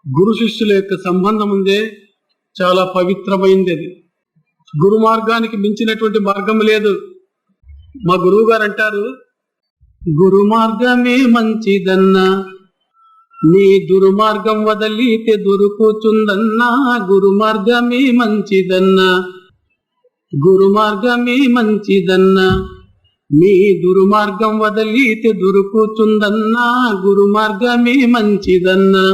గురు శిష్యుల యొక్క సంబంధం ఉందే చాలా పవిత్రమైంది. అది గురు మార్గానికి మించినటువంటి మార్గం లేదు. మా గురువు గారు అంటారు, గురు మార్గమే మంచిదన్నా, నీ దుర్మార్గం వదలితే దొరుకుతుందన్నా. గురు మార్గమే మంచిదన్నా, గురు మార్గమే మంచిదన్నా, నీ దుర్మార్గం వదలితే దొరుకుతుందన్నా. గురు మార్గమే మంచిదన్నా,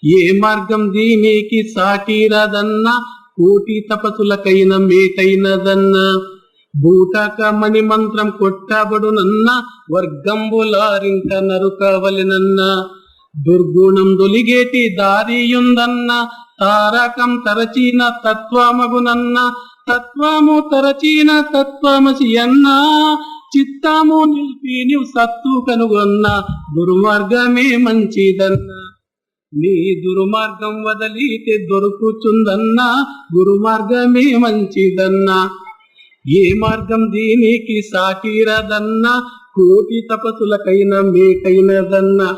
ఏ మార్గం దీనికి సాటిరదన్నా. కోటి తపసులకైన మేటైనదన్నా, బూటక మణి మంత్రం కొట్టబడునన్నా. వర్గంబులారింక నరుకవలెనన్నా, దుర్గుణం దొలిగేటి దారియుందన్నా. తారకం తరచిన తత్వమగునన్నా, తత్వము తరచిన తత్వమసి అన్నా. చిత్తము నిలిపి నీవు సత్తు కనుగొన్నా. దుర్మార్గమే మంచిదన్నా, నీ దుర్మార్గం వదలితే దొరుకుతుందన్నా. గురు మార్గమే మంచిదన్నా, ఏ మార్గం దీనికి సాటిరదన్నా. కోటి తపసులకైన మేటైనదన్నా,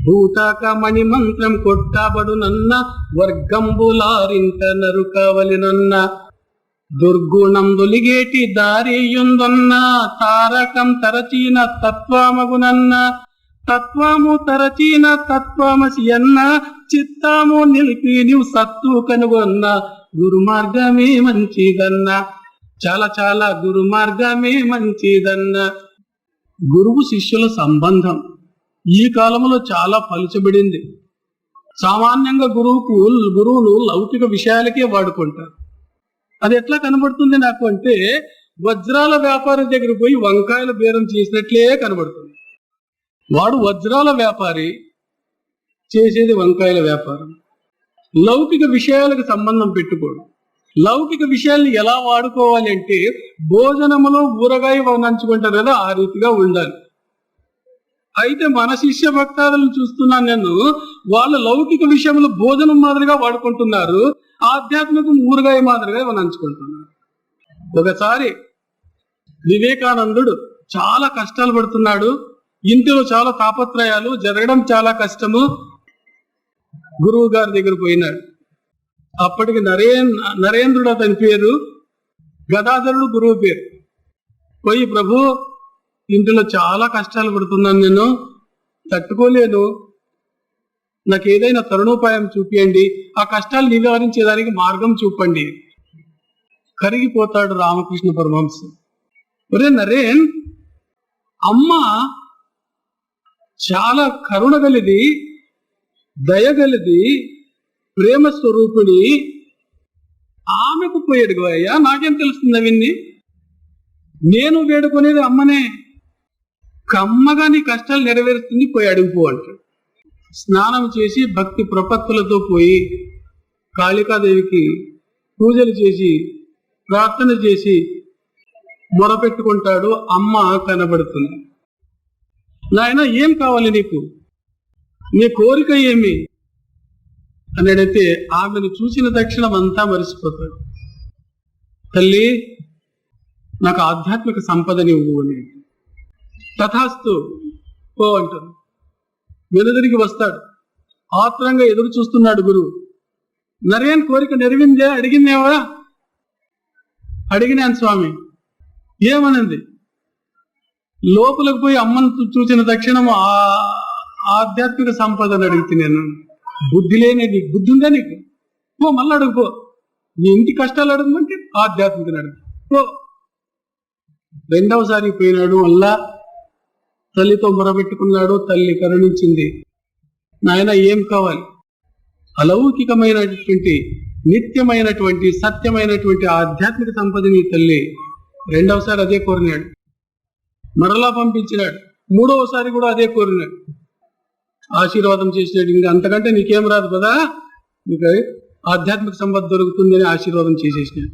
భూతాక మణి మంత్రం కొట్టబడునన్నా. వర్గంబులారింట నరుకవలెనన్నా, దుర్గుణం దొలిగేటి దారియుందన్నా. తారకం తరచిన తత్వమగునన్నా, తత్వము తరచిన తత్వమసి అన్నా. చిత్తము నిలిపి నీవు సత్తు కనుగొన్నా. గురు మార్గమే మంచిదన్నా, చాలా చాలా గురు మార్గమే మంచిదన్నా. గురువు శిష్యుల సంబంధం ఈ కాలంలో చాలా పలుచబడింది. సామాన్యంగా గురువును లౌకిక విషయాలకే వాడుకుంటారు. అది ఎట్లా కనబడుతుంది నాకు అంటే, వజ్రాల వ్యాపారి దగ్గర పోయి వంకాయల బేరం చేసినట్లే కనబడుతుంది. వాడు వజ్రాల వ్యాపారి, చేసేది వంకాయల వ్యాపారం. లౌకిక విషయాలకు సంబంధం పెట్టుకోడు. లౌకిక విషయాల్ని ఎలా వాడుకోవాలి అంటే, భోజనములో ఊరగాయ నంచుకుంటారు కదా, ఆ రీతిగా ఉండాలి. అయితే మన శిష్య భక్తాదులను చూస్తున్నాను నేను, వాళ్ళు లౌకిక విషయంలో భోజనం మాదిరిగా వాడుకుంటున్నారు, ఆధ్యాత్మికం ఊరగాయ మాదిరిగా నంచుకుంటున్నారు. ఒకసారి వివేకానందుడు చాలా కష్టాలు పడుతున్నాడు, ఇంటిలో చాలా తాపత్రయాలు, జరగడం చాలా కష్టము. గురువు గారి దగ్గర పోయినాడు. అప్పటికి నరేంద్రుడు అతని పేరు, గదాధరుడు గురువు పేరు. పోయి, ప్రభు, ఇంటిలో చాలా కష్టాలు పడుతున్నాను, నేను తట్టుకోలేను, నాకు ఏదైనా తరుణోపాయం చూపియండి, ఆ కష్టాలు నివారించేదానికి మార్గం చూపండి. కరిగిపోతాడు రామకృష్ణ పరమహంస. ఒరే నరేన్, అమ్మ చాలా కరుణగలిది, దయగలిది, ప్రేమ స్వరూపిణి, ఆమెకు పోయాడు అయ్యా, నాకేం తెలుస్తుంది అవన్నీ? నేను వేడుకునేది అమ్మనే, కమ్మగా నీ కష్టాలు నెరవేరుస్తుంది, పోయి అడుగుపో అంటాడు. స్నానం చేసి భక్తి ప్రపత్తులతో పోయి కాళికాదేవికి పూజలు చేసి ప్రార్థన చేసి మొరపెట్టుకుంటాడు. అమ్మ కనబడుతుంది. నాయన, ఏం కావాలి నీకు? నీ కోరిక ఏమి అని అడిగితే, ఆమెను చూసిన తక్షణం అంతా మరిసిపోతాడు. తల్లి, నాకు ఆధ్యాత్మిక సంపదనివ్వు అని. తథాస్తు, పో అంటాడు. వెనుదిరిగి వస్తాడు. ఆత్రంగా ఎదురు చూస్తున్నాడు గురువు. నరేన్ కోరిక నెరవిందే? అడిగిందేవా? అడిగినాను స్వామి. ఏమనంది? లోపలికి పోయి అమ్మను చూసిన తక్షణం ఆధ్యాత్మిక సంపదను అడిగితే, నేను బుద్ధి లేనిది, బుద్ధి ఉందా నీకు? పో, మళ్ళీ అడుగుపో. నీ ఇంటి కష్టాలు అడుగుమంటే ఆధ్యాత్మికను అడుగు పో. రెండవసారి పోయినాడు. మళ్ళా తల్లితో మొరబెట్టుకున్నాడు. తల్లి కరుణించింది. నాయన, ఏం కావాలి? అలౌకికమైనటువంటి, నిత్యమైనటువంటి, సత్యమైనటువంటి ఆధ్యాత్మిక సంపదని తల్లి. రెండవసారి అదే కోరినాడు. మరలా పంపించినాడు. మూడవసారి కూడా అదే కోరినాడు. ఆశీర్వాదం చేసినాడు. ఇంకా అంతకంటే నీకేం రాదు కదా, నీకు ఆధ్యాత్మిక సంపద దొరుకుతుందని ఆశీర్వాదం చేసేసినాడు.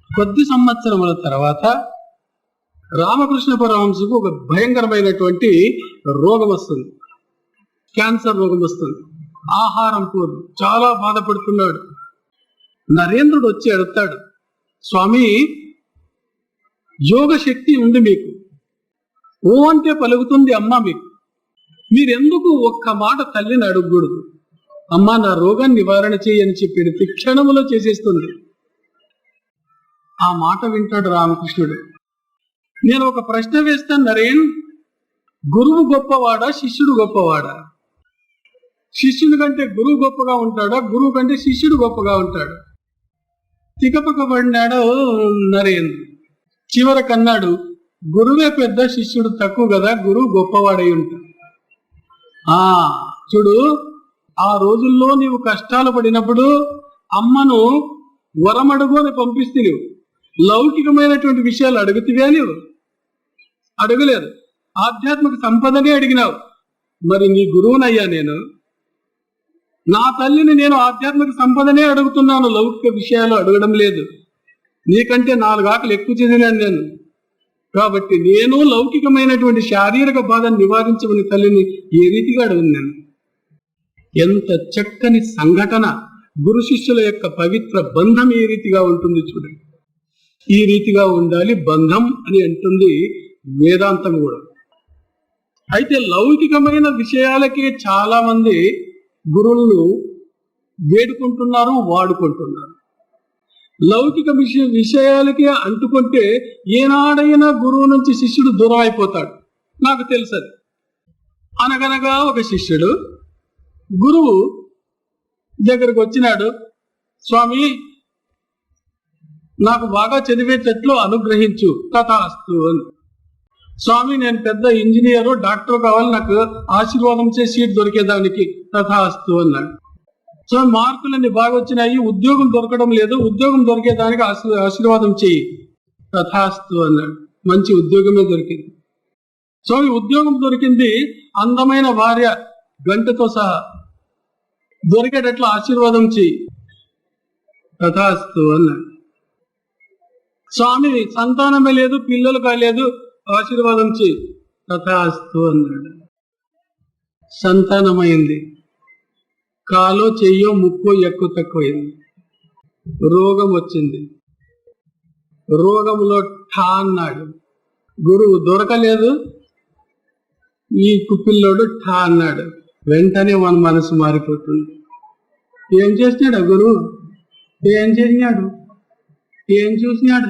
కొద్ది సంవత్సరముల తర్వాత రామకృష్ణ పరమహంసకు ఒక భయంకరమైనటువంటి రోగం వస్తుంది. క్యాన్సర్ రోగం వస్తుంది. ఆహారం పోదు. చాలా బాధపడుతున్నాడు. నరేంద్రుడు వచ్చి అడుగుతాడు, స్వామి, యోగ శక్తి ఉంది మీకు, ఓ అంటే పలుకుతుంది అమ్మ మీకు, మీరెందుకు ఒక్క మాట తల్లిని అడగకూడదు? అమ్మా నా రోగాన్ని నివారణ చేయి అని చెప్పి క్షణములో చేసేస్తుంది. ఆ మాట వింటాడు రామకృష్ణుడు. నేను ఒక ప్రశ్న వేస్తాను నరేన్, గురువు గొప్పవాడా శిష్యుడు గొప్పవాడా? శిష్యుని కంటే గురువు గొప్పగా ఉంటాడా, గురువు కంటే శిష్యుడు గొప్పగా ఉంటాడు? తికపకబడినాడు నరేన్. చివరకన్నాడు, గురువే పెద్ద శిష్యుడు తక్కువ కదా, గురువు గొప్పవాడై ఉంటాడు. చూడు, ఆ రోజుల్లో నీవు కష్టాలు పడినప్పుడు అమ్మను వరమడుగు అని పంపిస్తే నువ్వు లౌకికమైనటువంటి విషయాలు అడుగుతివే, నీవు అడగలేదు. ఆధ్యాత్మిక సంపదనే అడిగినావు. మరి నీ గురువునయ్యా నేను, నా తల్లిని నేను ఆధ్యాత్మిక సంపదనే అడుగుతున్నాను, లౌకిక విషయాలు అడగడం లేదు. నీకంటే 4 ఆకలు ఎక్కువ చదివాను నేను. కాబట్టి నేను లౌకికమైనటువంటి శారీరక బాధను నివారించమని తల్లిని ఏ రీతిగా అడుగున్నాను. ఎంత చక్కని సంఘటన! గురు శిష్యుల యొక్క పవిత్ర బంధం ఏ రీతిగా ఉంటుంది చూడండి. ఈ రీతిగా ఉండాలి బంధం అని అంటుంది వేదాంతం కూడా. అయితే లౌకికమైన విషయాలకే చాలా మంది గురువులను వేడుకుంటున్నారు, వాడుకుంటున్నారు. లౌకిక విషయాలకే అంటుకుంటే ఏనాడైనా గురువు నుంచి శిష్యుడు దూరం అయిపోతాడు. నాకు తెలుసది. అనగనగా ఒక శిష్యుడు గురువు దగ్గరకు వచ్చినాడు. స్వామి, నాకు బాగా చదివేటట్లు అనుగ్రహించు. తథాస్తు అని. స్వామి, నేను పెద్ద ఇంజనీరు, డాక్టర్ కావాలి, నాకు ఆశీర్వాదం చేసి సీట్ దొరికేదానికి. తథాస్తు అన్నాడు. సో మార్కులన్నీ బాగా వచ్చినాయి, ఉద్యోగం దొరకడం లేదు, ఉద్యోగం దొరికేదానికి ఆశీర్వాదం చెయ్యి. తథాస్తు అన్నాడు. మంచి ఉద్యోగమే దొరికింది. సో ఈ ఉద్యోగం దొరికింది, అందమైన భార్య గంటతో సహా దొరికేటట్లు ఆశీర్వాదం చెయ్యి. తథాస్తు అన్నాడు. స్వామి, సంతానమే లేదు, పిల్లలు కాలేదు, ఆశీర్వాదం చెయ్యి. తథాస్తు అన్నాడు. సంతానమైంది. కాలో చెయ్యో ముక్కో ఎక్కువ తక్కువైంది. రోగం వచ్చింది. రోగంలో ఠా అన్నాడు. గురువు దొరకలేదు, ఈ కుప్పిల్లోడు ఠా అన్నాడు. వెంటనే మన మనసు మారిపోతుంది. ఏం చేసినాడు గురువు? ఏం చేసినాడు? ఏం చూసినాడు?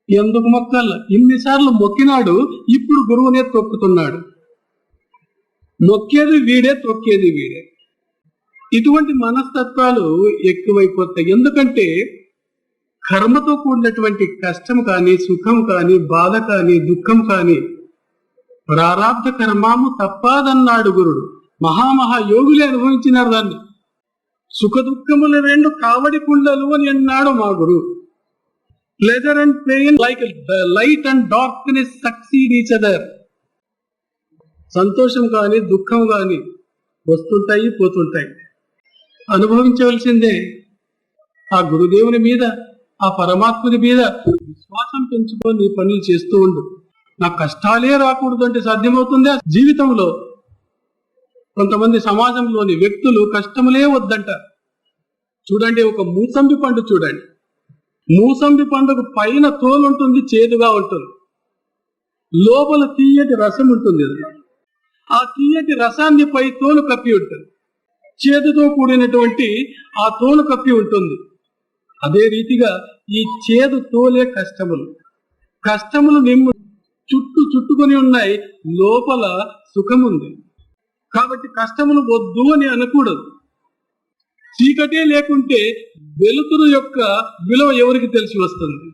ఎందుకు మొక్కల? ఇన్నిసార్లు మొక్కినాడు, ఇప్పుడు గురువునే తొక్కుతున్నాడు. మొక్కేది వీడే, తొక్కేది వీడే. ఇటువంటి మనస్తత్వాలు ఎక్కువైపోతాయి. ఎందుకంటే కర్మతో కూడినటువంటి కష్టం కానీ, సుఖం కానీ, బాధ కానీ, దుఃఖం కానీ ప్రారాబ్ధ కర్మాము తప్పాదన్నాడు గురుడు. మహాయోగులే అనుభవించినారు దాన్ని. సుఖ దుఃఖములు 2 కావడి కుండలు అని అన్నాడు మా గురువు. Pleasure and pain like light and darkness succeed each other. సంతోషం కానీ దుఃఖం కానీ వస్తుంటాయి, పోతుంటాయి. అనుభవించవలసిందే. ఆ గురుదేవుని మీద, ఆ పరమాత్ముని మీద విశ్వాసం పెంచుకొని నీ పనులు చేస్తూ ఉండు. నాకు కష్టాలే రాకూడదు అంటే సాధ్యమవుతుందా? జీవితంలో కొంతమంది సమాజంలోని వ్యక్తులు కష్టములే వద్దంట. చూడండి, ఒక మూసంబి పండు చూడండి. మూసంబి పండుగ పైన తోలు ఉంటుంది, చేదుగా ఉంటుంది, లోపల తీయటి రసం ఉంటుంది. ఆ తీయటి రసాన్ని పై తోలు కప్పి ఉంటుంది, చేదుతో కూడినటువంటి ఆ తోలు కప్పి ఉంటుంది. అదే రీతిగా ఈ చేదు తోలే కష్టములు. కష్టములు నిమ్ము చుట్టుకొని ఉన్నాయి, లోపల సుఖముంది. కాబట్టి కష్టములు వద్దు అని అనకూడదు. చీకటే లేకుంటే వెలుతురు యొక్క విలువ ఎవరికి తెలిసి వస్తుంది?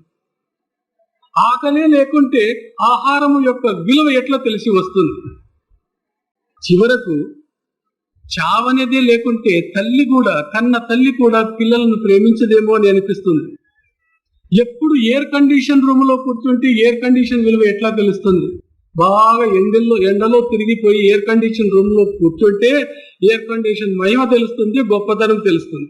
ఆకలే లేకుంటే ఆహారము యొక్క విలువ ఎట్లా తెలిసి వస్తుంది? చివరకు చావనేదే లేకుంటే కన్న తల్లి కూడా పిల్లలను ప్రేమించదేమో అని అనిపిస్తుంది. ఎప్పుడు ఎయిర్ కండిషన్ రూమ్ లో కూర్చుంటే ఎయిర్ కండిషన్ విలువ ఎట్లా తెలుస్తుంది? బాగా ఎండలో తిరిగిపోయి ఎయిర్ కండిషన్ రూమ్ లో కూర్చుంటే ఎయిర్ కండిషన్ మహిమ తెలుస్తుంది, గొప్పతనం తెలుస్తుంది.